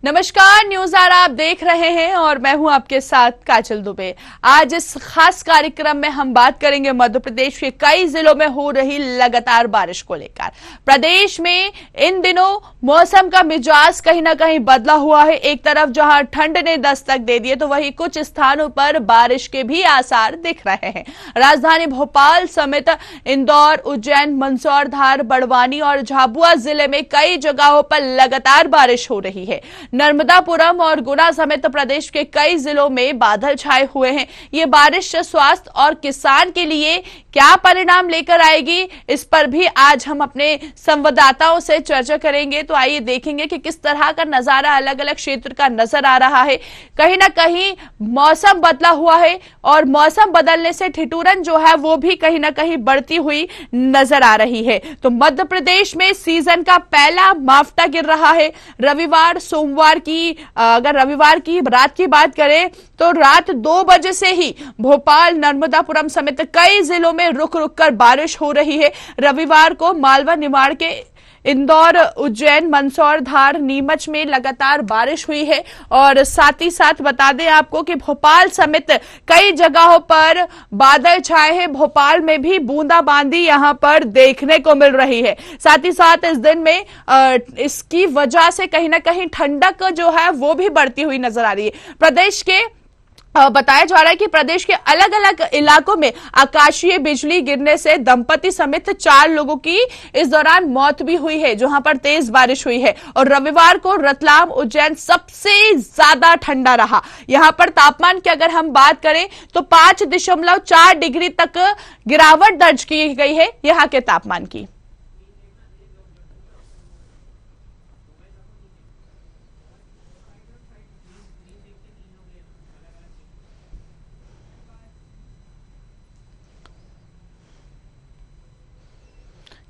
नमस्कार, news are आप देख रहे हैं और मैं हूं आपके साथ काजल दुबे। आज इस खास कार्यक्रम में हम बात करेंगे मध्य प्रदेश के कई जिलों में हो रही लगातार बारिश को लेकर। प्रदेश में इन दिनों मौसम का मिजाज कहीं ना कहीं बदला हुआ है। एक तरफ जहां ठंड ने दस्तक दे दी है तो वहीं कुछ स्थानों पर बारिश के भी आसार दिख रहे हैं। राजधानी भोपाल समेत इंदौर, उज्जैन, मंदसौर, धार, बड़वानी और झाबुआ जिले में कई जगहों पर लगातार बारिश हो रही है। नर्मदापुरम और गुना समेत प्रदेश के कई जिलों में बादल छाए हुए हैं। ये बारिश स्वास्थ्य और किसान के लिए क्या परिणाम लेकर आएगी, इस पर भी आज हम अपने संवाददाताओं से चर्चा करेंगे। तो आइए देखेंगे कि किस तरह का नजारा अलग अलग क्षेत्र का नजर आ रहा है। कहीं ना कहीं मौसम बदला हुआ है और मौसम बदलने से ठिठुरन जो है वो भी कहीं ना कहीं बढ़ती हुई नजर आ रही है। तो मध्य प्रदेश में सीजन का पहला मावठा गिर रहा है। रविवार अगर रविवार की रात की बात करें तो रात 2 बजे से ही भोपाल, नर्मदापुरम समेत कई जिलों में रुक रुक कर बारिश हो रही है। रविवार को मालवा, निमाड़ के इंदौर, उज्जैन, मंदसौर, धार, नीमच में लगातार बारिश हुई है। और साथ ही साथ बता दें आपको कि भोपाल समेत कई जगहों पर बादल छाए हैं। भोपाल में भी बूंदाबांदी यहां पर देखने को मिल रही है। साथ ही साथ इस दिन में इसकी वजह से कहीं ना कहीं ठंडक जो है वो भी बढ़ती हुई नजर आ रही है। प्रदेश के बताया जा रहा है कि प्रदेश के अलग अलग इलाकों में आकाशीय बिजली गिरने से दंपति समेत 4 लोगों की इस दौरान मौत भी हुई है, जहां पर तेज बारिश हुई है। और रविवार को रतलाम, उज्जैन सबसे ज्यादा ठंडा रहा। यहां पर तापमान की अगर हम बात करें तो 5.4 डिग्री तक गिरावट दर्ज की गई है यहां के तापमान की।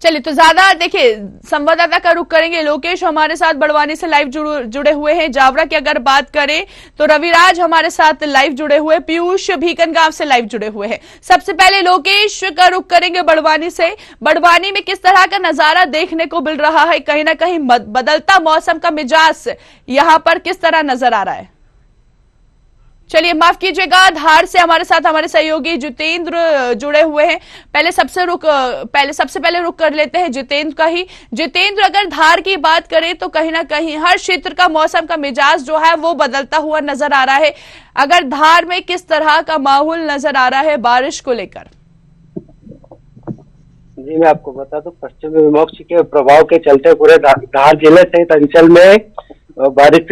चलिए तो ज्यादा देखिए संवाददाता का रुख करेंगे। लोकेश हमारे साथ बड़वानी से लाइव जुड़े हुए हैं। जावरा की अगर बात करें तो रविराज हमारे साथ लाइव जुड़े हुए, पीयूष भीकनगांव से लाइव जुड़े हुए हैं। सबसे पहले लोकेश का रुख करेंगे बड़वानी से। बड़वानी में किस तरह का नजारा देखने को मिल रहा है? कहीं ना कहीं बदलता मौसम का मिजाज यहाँ पर किस तरह नजर आ रहा है? चलिए माफ कीजिएगा, धार से हमारे साथ हमारे सहयोगी जितेंद्र जुड़े हुए हैं। सबसे पहले रुक कर लेते हैं जितेंद्र का ही। जितेंद्र, अगर धार की बात करें तो कहीं ना कहीं हर क्षेत्र का मौसम का मिजाज जो है वो बदलता हुआ नजर आ रहा है। अगर धार में किस तरह का माहौल नजर आ रहा है बारिश को लेकर? जी मैं आपको बता दूं, पश्चिमी विमोक्ष के प्रभाव के चलते पूरे धार जिले सहित अंचल में बारिश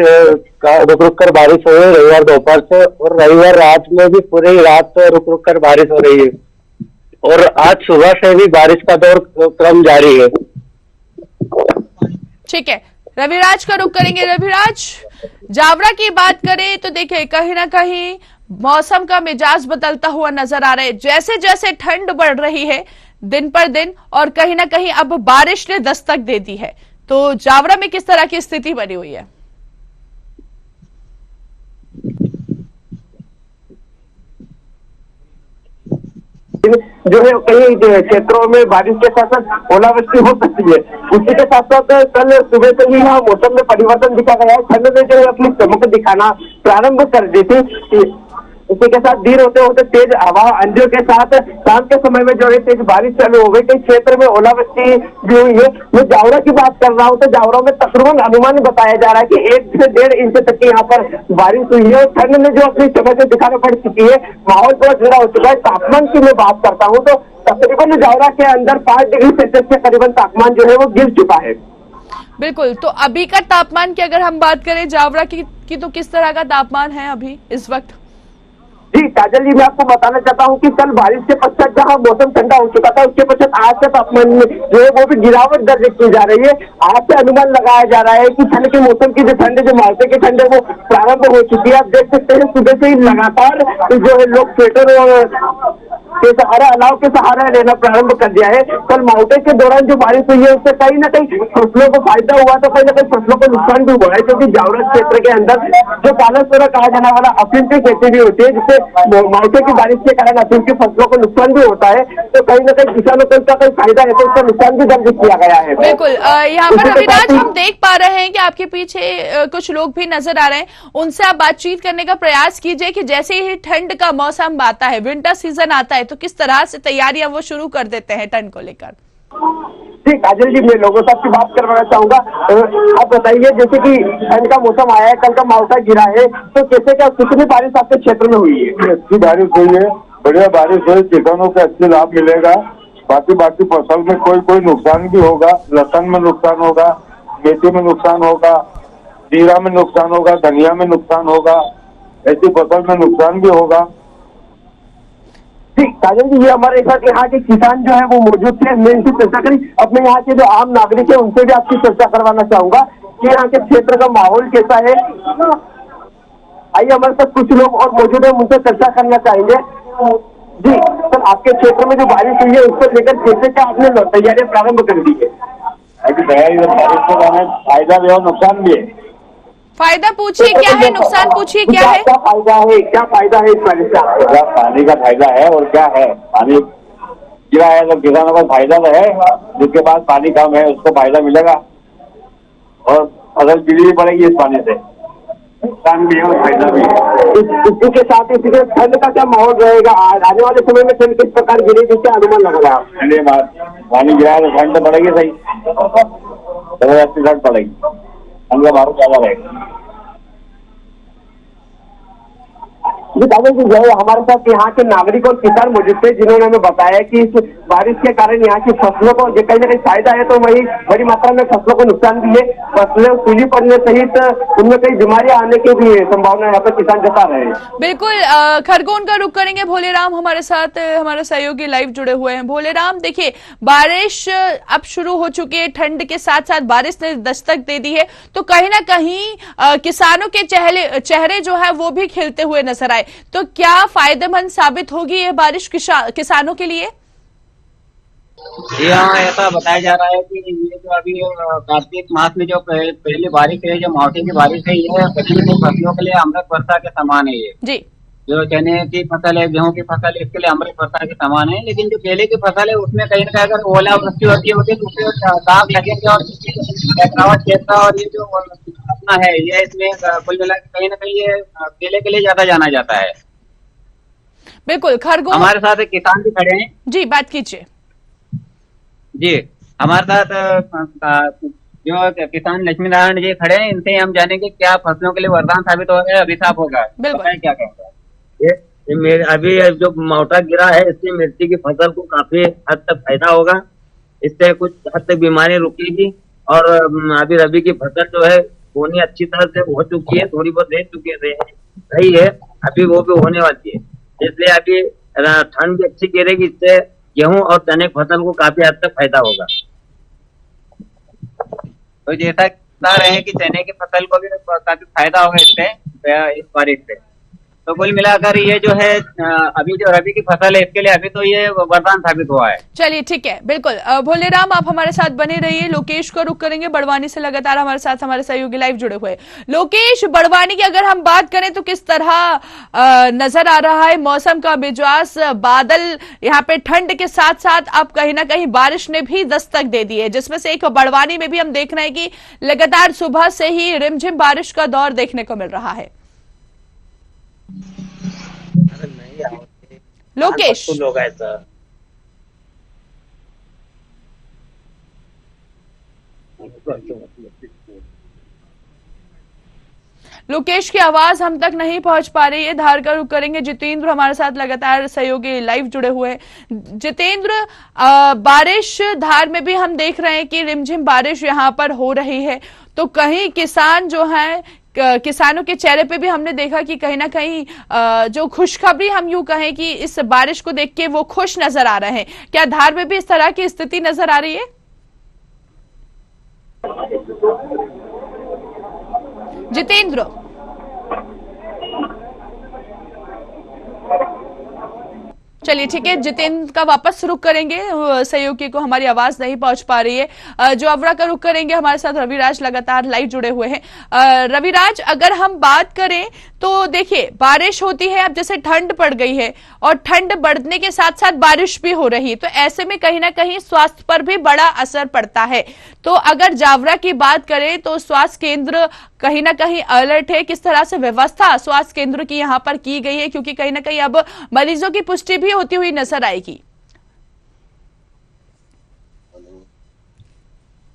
का रुक रुक कर बारिश हो रही है रविवार दोपहर से। और रविवार रात में भी पूरी रात रुक रुक कर बारिश हो रही है और आज सुबह से भी बारिश का दौर क्रम जारी है। ठीक है, रविराज का रुख करेंगे। रविराज, जावरा की बात करें तो देखिए कहीं ना कहीं मौसम का मिजाज बदलता हुआ नजर आ रहा है। जैसे जैसे ठंड बढ़ रही है दिन पर दिन और कहीं ना कहीं अब बारिश ने दस्तक दे दी है, तो जावरा में किस तरह की स्थिति बनी हुई है? जो है कई क्षेत्रों में बारिश के साथ साथ ओलावृष्टि हो सकती है। उसी के साथ साथ कल सुबह से ही यहाँ मौसम में परिवर्तन दिखा गया है। ठंड ने जो है अपनी चमक दिखाना प्रारंभ कर दी थी। इसी के साथ देर होते होते तेज हवा, आंधियों के साथ शाम के समय में जो है तेज बारिश चालू हो गई। कई क्षेत्र में ओलावृष्टि भी हुई है। मैं जावरा की बात कर रहा हूँ तो जावरा में तकरीबन अनुमान बताया जा रहा है कि 1 से 1.5 इंच तक की यहाँ पर बारिश हुई है। ठंड ने जो अपनी चमक दिखाना पड़ चुकी है, माहौल थोड़ा ठंडा हो चुका है। तापमान की मैं बात करता हूँ तो तकरीबन जावरा के अंदर 5 डिग्री सेल्सियस के करीबन तापमान जो है वो गिर चुका है। बिल्कुल, तो अभी का तापमान की अगर हम बात करें जावरा की तो किस तरह का तापमान है अभी इस वक्त? जी काजल जी, मैं आपको बताना चाहता हूँ कि कल बारिश के पश्चात जहाँ मौसम ठंडा हो चुका था उसके पश्चात आज के तापमान में जो है वो भी गिरावट दर्ज की जा रही है। आज से अनुमान लगाया जा रहा है कि ठंड के मौसम की जो ठंड है, जो मार्चे की ठंड है वो प्रारंभ हो चुकी है। आप देख सकते हैं सुबह से ही लगातार जो है लोग स्वेटर और के सहारा अलाव के सहारा लेना प्रारंभ कर दिया है। कल मावठे के दौरान जो बारिश हुई है उससे कहीं ना कहीं फसलों को फायदा हुआ तो कहीं ना कहीं फसलों को नुकसान भी हुआ है, क्योंकि जावरा क्षेत्र के अंदर जो कालासोरा कहा जाने वाला अफीम की खेती भी होती है, जिससे मावठे की बारिश के कारण अफीम की फसलों को नुकसान भी होता है। तो कहीं ना कहीं किसानों को इसका कहीं फायदा है तो उसका नुकसान भी दर्ज किया गया है। बिल्कुल, यहाँ पर अविनाश हम देख पा रहे हैं कि आपके पीछे कुछ लोग भी नजर आ रहे हैं, उनसे आप बातचीत करने का प्रयास कीजिए कि जैसे ही ठंड का मौसम आता है, विंटर सीजन आता है, तो किस तरह से तैयारियां वो शुरू कर देते हैं ठंड को लेकर। जी काजल जी, मैं लोगों से आपकी बात करवाना चाहूंगा। आप बताइए, जैसे कि ठंड का मौसम आया है, कल का मावठा गिरा है, तो कैसे क्या कितनी बारिश आपके क्षेत्र में हुई है? अच्छी बारिश हुई है, बढ़िया बारिश हुई, किसानों को अच्छे लाभ मिलेगा। बाकी फसल में कोई नुकसान भी होगा, लहसुन में नुकसान होगा, मेथी में नुकसान होगा, जीरा में नुकसान होगा, धनिया में नुकसान होगा, ऐसी फसल में नुकसान भी होगा। जी काजल जी, ये हमारे साथ यहाँ के किसान जो है वो मौजूद थे, मैं इनसे चर्चा करी। अपने यहाँ के जो आम नागरिक है उनसे भी आपकी चर्चा करवाना चाहूंगा कि यहाँ के क्षेत्र का माहौल कैसा है। आइए, हमारे साथ कुछ लोग और मौजूद है, उनसे चर्चा करना चाहेंगे। जी सर, आपके क्षेत्र में जो बारिश हुई है उसको लेकर कैसे क्या आपने तैयारियां प्रारंभ कर दी है? अभी बारिश को फायदा भी और नुकसान भी है। फायदा पूछिए क्या है, नुकसान पूछिए क्या है। क्या फायदा है, क्या फायदा है इस बारिश से? क्या पानी का फायदा है और क्या है? पानी गिरा है तो किसानों का फायदा तो है, जिसके पास पानी कम है उसको फायदा मिलेगा और फसल गिरनी पड़ेगी इस पानी से, नुकसान भी है और फायदा भी है। इसी के साथ इसी के ठंड का क्या माहौल रहेगा? आने वाले समय में ठंड किस प्रकार गिरेगी, क्या अनुमान लग रहा है? ठंडी पानी गिरा है तो ठंड तो पड़ेगी, सही जबरदस्ती ठंड पड़ेगी, ठंड का भाव ज्यादा रहेगा। जी काजल जी, जो है हमारे साथ यहाँ के नागरिक और किसान मौजूद थे, जिन्होंने हमें बताया कि इस बारिश के कारण यहाँ की फसलों को कहीं ना कहीं फायदा है, तो वही बड़ी मात्रा में फसलों को नुकसान भी है। फसलें सूली पड़ने सहित उनमें कई बीमारियां आने की भी संभावना यहाँ पर किसान जता रहे हैं। बिल्कुल, खरगोन का रुख करेंगे। भोलेराम हमारे साथ, हमारे सहयोगी लाइव जुड़े हुए हैं। भोलेराम, देखिए बारिश अब शुरू हो चुकी है, ठंड के साथ साथ बारिश ने दस्तक दे दी है, तो कहीं ना कहीं किसानों के चेहरे जो है वो भी खिलते हुए नजर आए, तो क्या फायदेमंद साबित होगी ये बारिश किसानों के लिए? यहाँ ऐसा बताया जा रहा है कि ये जो अभी कार्तिक मास में जो पहली बारिश है, जो मावठे की बारिश है, ये सभी फसलों के लिए अमृत वर्षा के समान है। ये जी, जो चने की फसल है, गेहूं की फसल है, इसके लिए अमृत वर्षा के समान है। लेकिन जो केले की फसल है उसमें कहीं ना कहीं अगर ओलावृष्टि होती है तो उससे दाग लगेंगे और क्षेत्र और ये जो अपना है ये इसमें कुल मिला कहीं ना कहीं ये केले के लिए ज्यादा जाना जाता है। बिल्कुल। खरगोन हमारे साथ एक किसान भी खड़े हैं। जी, बात कीजिए। जी, हमारे साथ जो किसान लक्ष्मी नारायण जी खड़े हैं, इनसे हम जानेंगे क्या फसलों के लिए वरदान साबित होगा या अभिशाप होगा। बिल्कुल, क्या कहते हैं? ये मेरे अभी जो मावठा गिरा है इससे मिर्ची की फसल को काफी हद तक फायदा होगा, इससे कुछ हद तक बीमारी रुकेगी और अभी रबी की फसल जो है बोनी अच्छी तरह से हो चुकी है, थोड़ी बहुत रह चुकी रही है, अभी वो भी होने वाली है। इसलिए अभी ठंड भी अच्छी गिरेगी, इससे गेहूं और चने की फसल को काफी हद तक फायदा होगा। तो जैसा बता रहे हैं कि चने की फसल को भी काफी फायदा होगा इससे, इस बारिश से। तो कुल मिलाकर ये जो है अभी जो रबी की फसल है इसके लिए अभी तो ये वरदान साबित हुआ है। चलिए ठीक है, बिल्कुल। भोलेराम, आप हमारे साथ बने रहिए। लोकेश को रुक करेंगे बड़वानी से, लगातार हमारे साथ हमारे सहयोगी लाइव जुड़े हुए। लोकेश, बड़वानी की अगर हम बात करें तो किस तरह नजर आ रहा है मौसम का मिजाज? बादल यहाँ पे ठंड के साथ साथ अब कहीं ना कहीं बारिश ने भी दस्तक दे दी है, जिसमें से एक बड़वानी में भी हम देख रहे हैं कि लगातार सुबह से ही रिमझिम बारिश का दौर देखने को मिल रहा है। लोकेश, लोग ऐसा लोकेश की आवाज हम तक नहीं पहुंच पा रही है। धार का रुख करेंगे। जितेंद्र हमारे साथ लगातार सहयोगी लाइव जुड़े हुए हैं। जितेंद्र, बारिश धार में भी हम देख रहे हैं कि रिमझिम बारिश यहाँ पर हो रही है, तो कहीं किसान जो है, किसानों के चेहरे पे भी हमने देखा कि कहीं ना कहीं जो खुशखबरी हम यूं कहें कि इस बारिश को देख के वो खुश नजर आ रहे हैं। क्या धार में भी इस तरह की स्थिति नजर आ रही है? जितेंद्र, चलिए ठीक है, जितेंद्र का वापस रुख करेंगे, सहयोगी को हमारी आवाज नहीं पहुंच पा रही है। जोवरा का रुख करेंगे, हमारे साथ रविराज लगातार लाइव जुड़े हुए हैं। रविराज, अगर हम बात करें तो देखिए बारिश होती है, अब जैसे ठंड पड़ गई है और ठंड बढ़ने के साथ साथ बारिश भी हो रही है, तो ऐसे में कहीं ना कहीं स्वास्थ्य पर भी बड़ा असर पड़ता है। तो अगर जावरा की बात करें तो स्वास्थ्य केंद्र कहीं ना कहीं अलर्ट है, किस तरह से व्यवस्था स्वास्थ्य केंद्र की यहां पर की गई है, क्योंकि कहीं ना कहीं अब मरीजों की पुष्टि भी होती हुई नजर आएगी।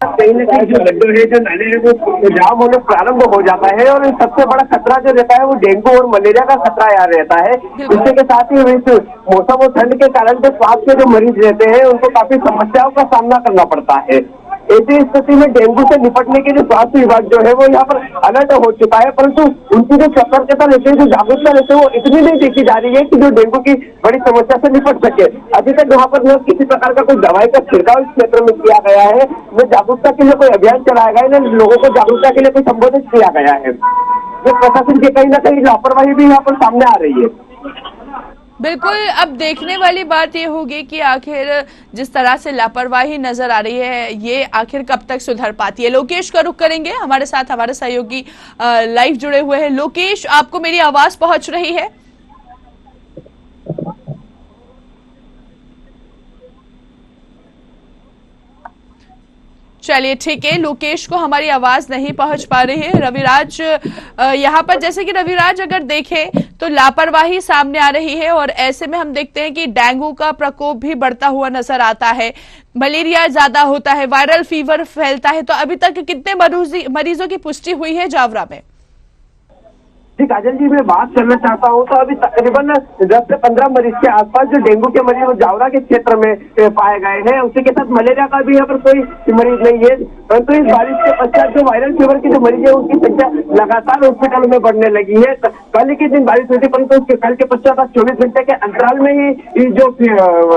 कहीं ना कहीं जो गड्ढे है, जो नाले हैं, वो जाम होने प्रारंभ हो जाता है और सबसे बड़ा खतरा जो रहता है वो डेंगू और मलेरिया का खतरा यहाँ रहता है। इसके के साथ ही इस मौसम और ठंड के कारण जो स्वास्थ्य के जो मरीज रहते हैं उनको काफी समस्याओं का सामना करना पड़ता है। ऐसी स्थिति में डेंगू से निपटने के लिए स्वास्थ्य विभाग जो है वो यहाँ पर अलर्ट हो चुका है, परंतु उनकी जो सतर्कता रहती है, जो जागरूकता रहती है, वो इतनी नहीं देखी जा रही है कि जो डेंगू की बड़ी समस्या से निपट सके। अभी तक यहाँ पर न किसी प्रकार का कोई दवाई का छिड़काव इस क्षेत्र में किया गया है, न जागरूकता के लिए कोई अभियान चलाया गया है, न लोगों को जागरूकता के लिए कोई संबोधित किया गया है। तो प्रशासन की कहीं ना कहीं लापरवाही भी यहाँ पर सामने आ रही है। बिल्कुल, अब देखने वाली बात ये होगी कि आखिर जिस तरह से लापरवाही नजर आ रही है ये आखिर कब तक सुधर पाती है। लोकेश का रुख करेंगे, हमारे साथ हमारे सहयोगी लाइव जुड़े हुए हैं। लोकेश, आपको मेरी आवाज पहुंच रही है? चलिए ठीक है, लोकेश को हमारी आवाज नहीं पहुंच पा रही है। रविराज, यहाँ पर जैसे कि रविराज अगर देखें तो लापरवाही सामने आ रही है और ऐसे में हम देखते हैं कि डेंगू का प्रकोप भी बढ़ता हुआ नजर आता है, मलेरिया ज्यादा होता है, वायरल फीवर फैलता है। तो अभी तक कितने मरीजों की पुष्टि हुई है जावरा में? जी काजल जी, मैं बात करना चाहता हूँ तो अभी तकरीबन 10 से 15 मरीज के आसपास जो डेंगू के मरीज जावरा के क्षेत्र में पाए गए हैं। उसी के साथ मलेरिया का भी यहाँ पर कोई मरीज नहीं है, परंतु इस बारिश के पश्चात जो वायरल फीवर की जो मरीज है उनकी संख्या लगातार हॉस्पिटल में बढ़ने लगी है। कल के दिन बारिश हुई थी, परंतु उसके कल के पश्चात 24 घंटे के अंतराल में ही जो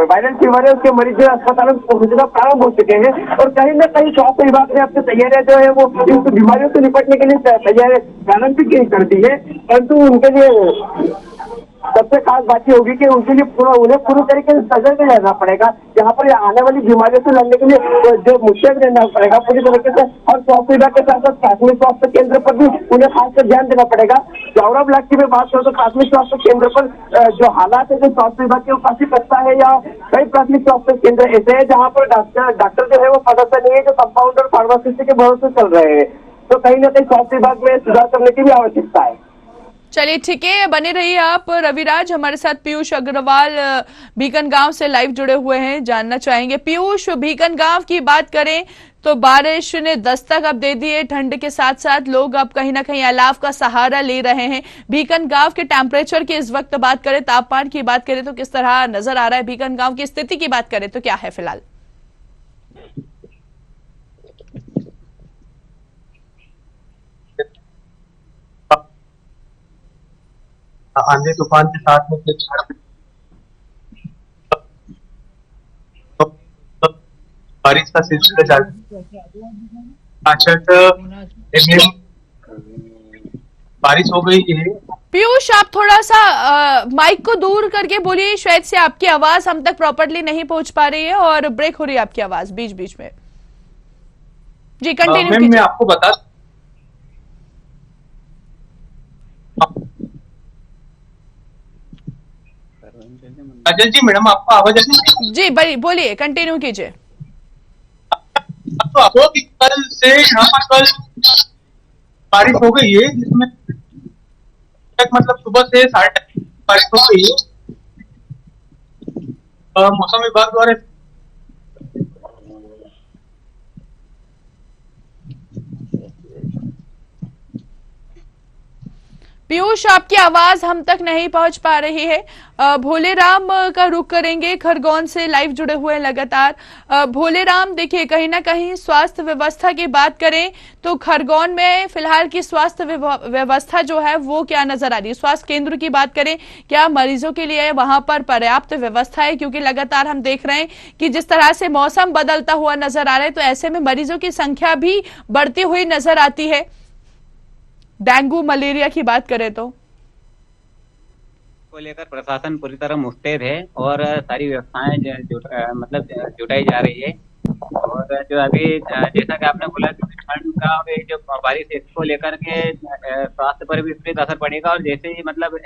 वायरल फीवर है उसके मरीज अस्पतालों में पहुंचना प्रारंभ हो चुके हैं। और कहीं ना कहीं स्वास्थ्य विभाग ने अपनी तैयारियां जो है वो इस बीमारियों से निपटने के लिए तैयारी प्रारंभ कर दी है, परंतु उनके लिए सबसे खास बात ये होगी कि उनके लिए उन्हें पूरी तरीके से सजग रहना पड़ेगा। यहाँ पर आने वाली बीमारियों से लड़ने के लिए जो मुस्तैद रहना पड़ेगा पूरी तरीके से, और स्वास्थ्य विभाग के साथ साथ प्राथमिक स्वास्थ्य केंद्र पर भी उन्हें खासकर ध्यान देना पड़ेगा। जावरा ब्लॉक की मैं बात करूँ तो प्राथमिक स्वास्थ्य केंद्र पर जो हालात है जो स्वास्थ्य विभाग के वो काफी कच्चा है। या कई प्राथमिक स्वास्थ्य केंद्र ऐसे है जहाँ पर डॉक्टर जो है वो पदस्थ नहीं है, जो कंपाउंडर फार्मासिस्ट के भरोसे चल रहे हैं। तो कहीं ना कहीं स्वास्थ्य विभाग में सुधार करने की भी आवश्यकता है। चलिए ठीक है, बने रहिए आप। रविराज, हमारे साथ पीयूष अग्रवाल बीकन गांव से लाइव जुड़े हुए हैं, जानना चाहेंगे। पीयूष, बीकन गांव की बात करें तो बारिश ने दस्तक अब दे दी है, ठंड के साथ साथ लोग अब कहीं ना कहीं अलाव का सहारा ले रहे हैं। बीकन गांव के टेम्परेचर की इस वक्त बात करें, तापमान की बात करें तो किस तरह नजर आ रहा है? बीकन गांव की स्थिति की बात करें तो क्या है फिलहाल? आंधी तूफान के साथ में बारिश का सिलसिला जारी। बारिश हो गई है। पीयूष, आप थोड़ा सा माइक को दूर करके बोलिए, शायद से आपकी आवाज हम तक प्रॉपर्ली नहीं पहुंच पा रही है और ब्रेक हो रही है आपकी आवाज बीच बीच में। जी कंटिन्यू कीजिए। मैं आपको बता अजय जी, मैडम आपको आवाज आ रही है? जी बोलिए, कंटिन्यू कीजिए। तो आपको कल से यहाँ पर कल बारिश हो गई है, जिसमें मतलब सुबह से 8:30 बारिश हो गई है। मौसम विभाग द्वारा पीयूष, आपकी आवाज हम तक नहीं पहुंच पा रही है। भोलेराम का रुख करेंगे, खरगोन से लाइव जुड़े हुए हैं लगातार। भोलेराम, देखिए कहीं ना कहीं स्वास्थ्य व्यवस्था की बात करें तो खरगोन में फिलहाल की स्वास्थ्य व्यवस्था जो है वो क्या नजर आ रही है? स्वास्थ्य केंद्र की बात करें, क्या मरीजों के लिए वहां पर पर्याप्त व्यवस्था है? क्योंकि लगातार हम देख रहे हैं कि जिस तरह से मौसम बदलता हुआ नजर आ रहा है, तो ऐसे में मरीजों की संख्या भी बढ़ती हुई नजर आती है। डेंगू मलेरिया की बात करें तो को लेकर प्रशासन पूरी तरह मुस्तैद है और सारी व्यवस्थाएं मतलब जुटाई जा रही है। और जो अभी जैसा कि आपने बोला कि ठंड का और ये जो बारिश है, इसको लेकर के स्वास्थ्य पर भी विपरीत असर पड़ेगा। और जैसे ही मतलब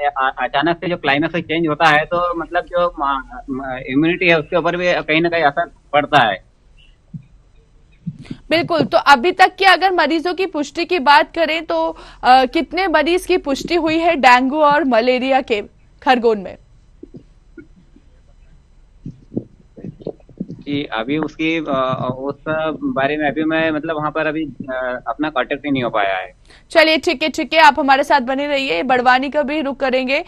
अचानक से जो क्लाइमेट चेंज होता है तो मतलब जो इम्यूनिटी है उसके ऊपर भी कहीं ना कहीं असर पड़ता है। बिल्कुल। तो अभी तक की अगर मरीजों की पुष्टि की बात करें तो कितने मरीज की पुष्टि हुई है डेंगू और मलेरिया के खरगोन में? जी अभी उसकी उस बारे में अभी मैं मतलब वहां पर अभी अपना कांटेक्ट ही नहीं हो पाया है। चलिए ठीक है, आप हमारे साथ बने रहिए। बड़वानी का भी रुख करेंगे।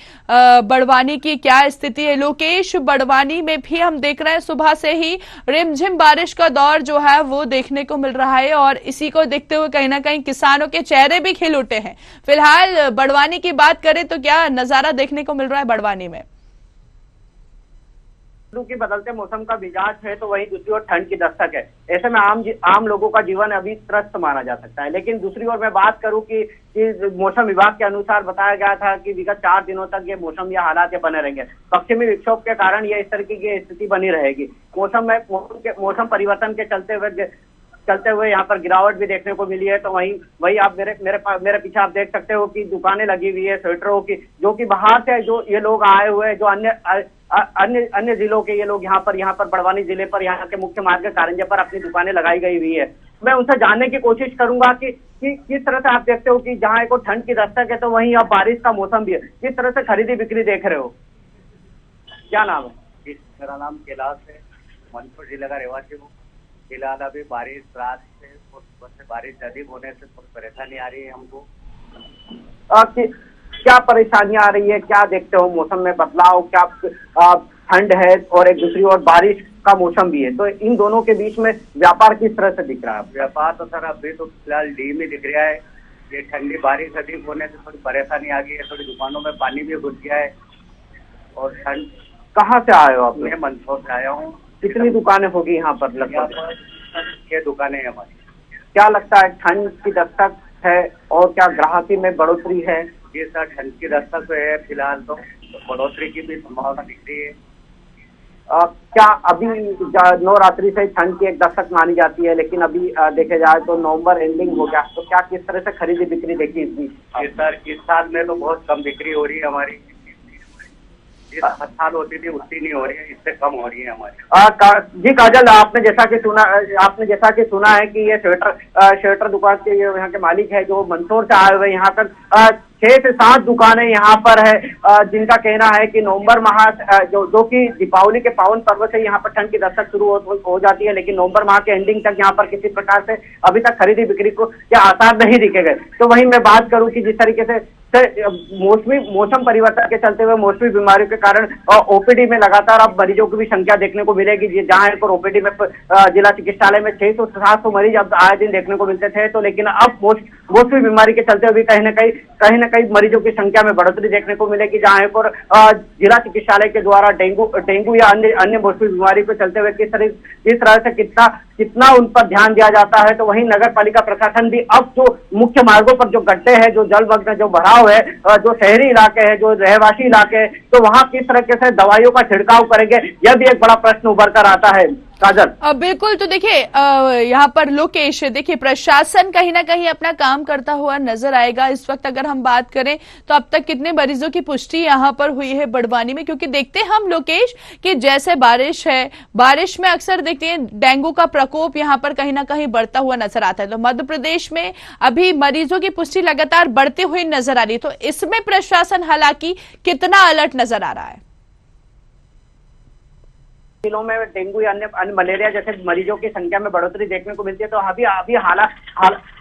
बड़वानी की क्या स्थिति है लोकेश? बड़वानी में भी हम देख रहे हैं सुबह से ही रिमझिम बारिश का दौर जो है वो देखने को मिल रहा है और इसी को देखते हुए कहीं ना कहीं किसानों के चेहरे भी खिल उठे हैं। फिलहाल बड़वानी की बात करें तो क्या नजारा देखने को मिल रहा है बड़वानी में? के बदलते मौसम का मिजाज है तो वहीं दूसरी ओर ठंड की दस्तक है। ऐसे में आम लोगों का जीवन अभी त्रस्त माना जा सकता है। लेकिन दूसरी ओर मैं बात करूं कि मौसम विभाग के अनुसार बताया गया था कि विगत 4 दिनों तक ये मौसम या हालात ये बने रहेंगे। पश्चिमी विक्षोभ के कारण ये इस तरीके की स्थिति बनी रहेगी। मौसम परिवर्तन के चलते हुए यहाँ पर गिरावट भी देखने को मिली है। तो वही आप मेरे पीछे आप देख सकते हो कि दुकानें लगी हुई है स्वेटरों की, जो कि बाहर से जो ये लोग आए हुए हैं, जो अन्य जिलों के ये लोग यहाँ पर बड़वानी जिले पर यहाँ के मुख्य मार्ग कारंजे पर अपनी दुकानें लगाई गई हुई है। मैं उनसे जानने की कोशिश करूंगा कि किस तरह से आप देखते हो कि जहाँ एक ठंड की दस्तक है तो वहीं अब बारिश का मौसम भी है, किस तरह से खरीदी बिक्री देख रहे हो? क्या नाम है? मेरा नाम कैलाश है, मंदसौर जिले का रहवासी हूँ। फिलहाल अभी बारिश रात से और सुबह से बारिश अधिक होने से थोड़ी परेशानी आ रही है हमको। क्या परेशानियां आ रही है? क्या देखते हो मौसम में बदलाव? क्या ठंड है और एक दूसरी ओर बारिश का मौसम भी है, तो इन दोनों के बीच में व्यापार किस तरह से दिख रहा है? व्यापार तो सर अभी तो फिलहाल डी में दिख रहा है। ये ठंडी बारिश अधिक होने से थोड़ी परेशानी आ गई है, थोड़ी दुकानों में पानी भी घुस गया है। और ठंड। कहाँ से आए हो आप? मैं मंदसौर से आया हूँ। कितनी दुकानें होगी यहाँ पर? लगभग 6 दुकानें हैं हमारी। क्या लगता है ठंड की दस्तक है और क्या ग्राहकी में बढ़ोतरी है? जी सर, ठंड की दस्तक तो है, फिलहाल तो बढ़ोतरी की भी संभावना दिख रही है। क्या अभी नवरात्रि से ठंड की एक दस्तक मानी जाती है, लेकिन अभी देखे जाए तो नवंबर एंडिंग हो गया, तो क्या किस तरह से खरीदी बिक्री देखी इसकी? जी सर, इस साल में तो बहुत कम बिक्री हो रही है हमारी। जिस हर साल होती थी उतनी नहीं हो रही है, इससे कम हो रही है हमारी। जी काजल, आपने जैसा कि सुना है कि ये स्वेटर दुकान के यहाँ के मालिक है जो मंदसौर से आए हुए यहाँ पर 6 से 7 दुकानें यहाँ पर है, जिनका कहना है कि नवंबर माह जो कि दीपावली के पावन पर्व से यहाँ पर ठंड की दस्तक शुरू हो जाती है, लेकिन नवंबर माह के एंडिंग तक यहाँ पर किसी प्रकार से अभी तक खरीदी बिक्री को क्या आसार नहीं दिखे गए। तो वहीं मैं बात करूं कि जिस तरीके से मौसम परिवर्तन के चलते हुए मौसमी बीमारियों के कारण ओपीडी में लगातार अब मरीजों की भी संख्या देखने को मिलेगी। जहां एक ओपीडी में जिला चिकित्सालय में 600 से 700 मरीज अब आए दिन देखने को मिलते थे, तो लेकिन अब मौसमी बीमारी के चलते हुए कहीं न कहीं मरीजों की संख्या में बढ़ोतरी देखने को मिलेगी। जहां एक और जिला चिकित्सालय के द्वारा डेंगू या अन्य मौसमी बीमारी के चलते हुए किस तरह से कितना उन पर ध्यान दिया जाता है, तो वहीं नगर पालिका प्रशासन भी अब जो मुख्य मार्गों पर जो गड्ढे हैं, जो जलमग्न, जो भराव है, जो शहरी इलाके हैं, जो रहवासी इलाके हैं, तो वहां किस तरीके से दवाइयों का छिड़काव करेंगे, यह भी एक बड़ा प्रश्न उभर कर आता है। काजल, बिल्कुल। तो देखिए यहाँ पर लोकेश, देखिए प्रशासन कहीं ना कहीं अपना काम करता हुआ नजर आएगा। इस वक्त अगर हम बात करें तो अब तक कितने मरीजों की पुष्टि यहाँ पर हुई है बड़वानी में, क्योंकि देखते हैं हम लोकेश कि जैसे बारिश है, बारिश में अक्सर देखते हैं डेंगू का प्रकोप यहाँ पर कहीं ना कहीं बढ़ता हुआ नजर आता है। तो मध्य प्रदेश में अभी मरीजों की पुष्टि लगातार बढ़ती हुई नजर आ रही है, तो इसमें प्रशासन हालांकि कितना अलर्ट नजर आ रहा है? जिलों में डेंगू या अन्य मलेरिया जैसे मरीजों की संख्या में बढ़ोतरी देखने को मिलती है, तो अभी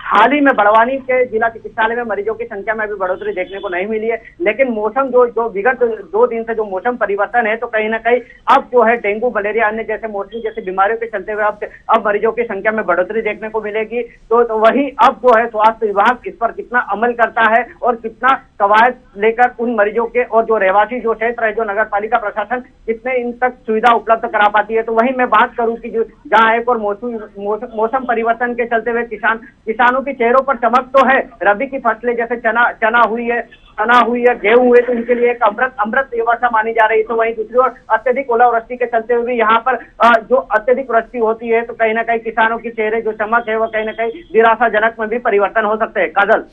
हाल ही में बड़वानी के जिला चिकित्सालय में मरीजों की संख्या में अभी बढ़ोतरी देखने को नहीं मिली है। लेकिन मौसम जो विगत 2 दिन से जो मौसम परिवर्तन है, तो कहीं ना कहीं अब जो है डेंगू, मलेरिया, अन्य जैसे मौसमी जैसी बीमारियों के चलते हुए अब मरीजों की संख्या में बढ़ोतरी देखने को मिलेगी। तो वही अब जो है स्वास्थ्य विभाग इस पर कितना अमल करता है और कितना कवायद लेकर उन मरीजों के और जो रहवासी जो क्षेत्र है, जो नगर पालिका प्रशासन कितने इन तक सुविधा उपलब्ध करा पाती है। तो वहीं मैं बात करूं कि जहां एक और मौसम परिवर्तन के चलते हुए किसानों के चेहरों पर चमक तो है। रबी की फसलें जैसे चना हुई है, चना हुई या गेहूं हुए तो इनके लिए एक अमृत वर्षा मानी जा रही है। तो वहीं दूसरी ओर अत्यधिक ओलावृष्टि के चलते हुए भी यहाँ पर जो अत्यधिक वृष्टि होती है तो कहीं ना कहीं किसानों की चेहरे जो चमक है वो कहीं ना कहीं निराशाजनक में भी परिवर्तन हो सकते हैं। काजल,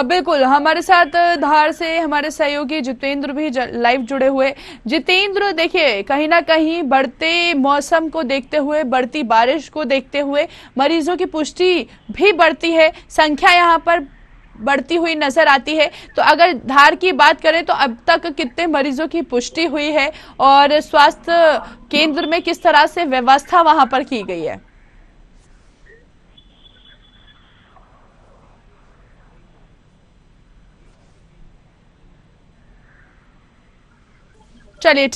बिल्कुल, हमारे साथ धार से हमारे सहयोगी जितेंद्र भी लाइव जुड़े हुए। जितेंद्र, देखिए कहीं ना कहीं बढ़ते मौसम को देखते हुए, बढ़ती बारिश को देखते हुए मरीजों की पुष्टि भी बढ़ती है, संख्या यहाँ पर बढ़ती हुई नजर आती है। तो अगर धार की बात करें तो अब तक कितने मरीजों की पुष्टि हुई है और स्वास्थ्य केंद्र में किस तरह से व्यवस्था वहां पर की गई है? चलिए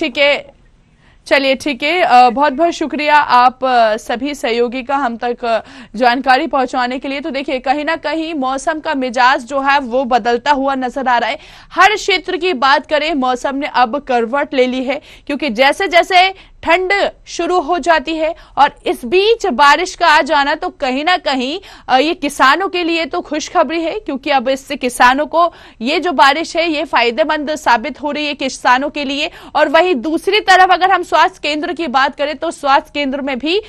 ठीक है, बहुत बहुत शुक्रिया आप सभी सहयोगी का हम तक जानकारी पहुंचाने के लिए। तो देखिए कहीं ना कहीं मौसम का मिजाज जो है वो बदलता हुआ नजर आ रहा है। हर क्षेत्र की बात करें, मौसम ने अब करवट ले ली है, क्योंकि जैसे जैसे ठंड शुरू हो जाती है और इस बीच बारिश का आ जाना, तो कहीं ना कहीं ये किसानों के लिए तो खुशखबरी है, क्योंकि अब इससे किसानों को ये जो बारिश है ये फायदेमंद साबित हो रही है किसानों के लिए। और वहीं दूसरी तरफ अगर हम स्वास्थ्य केंद्र की बात करें तो स्वास्थ्य केंद्र में भी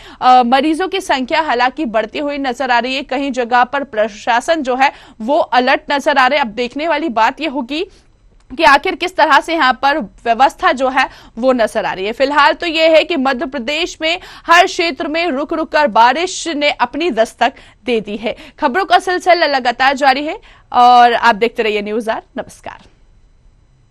मरीजों की संख्या हालांकि बढ़ती हुई नजर आ रही है। कहीं जगह पर प्रशासन जो है वो अलर्ट नजर आ रहे हैं। अब देखने वाली बात यह होगी कि आखिर किस तरह से यहाँ पर व्यवस्था जो है वो नजर आ रही है। फिलहाल तो ये है कि मध्य प्रदेश में हर क्षेत्र में रुक रुक कर बारिश ने अपनी दस्तक दे दी है। खबरों का सिलसिला लगातार जारी है और आप देखते रहिए न्यूज़ आर। नमस्कार।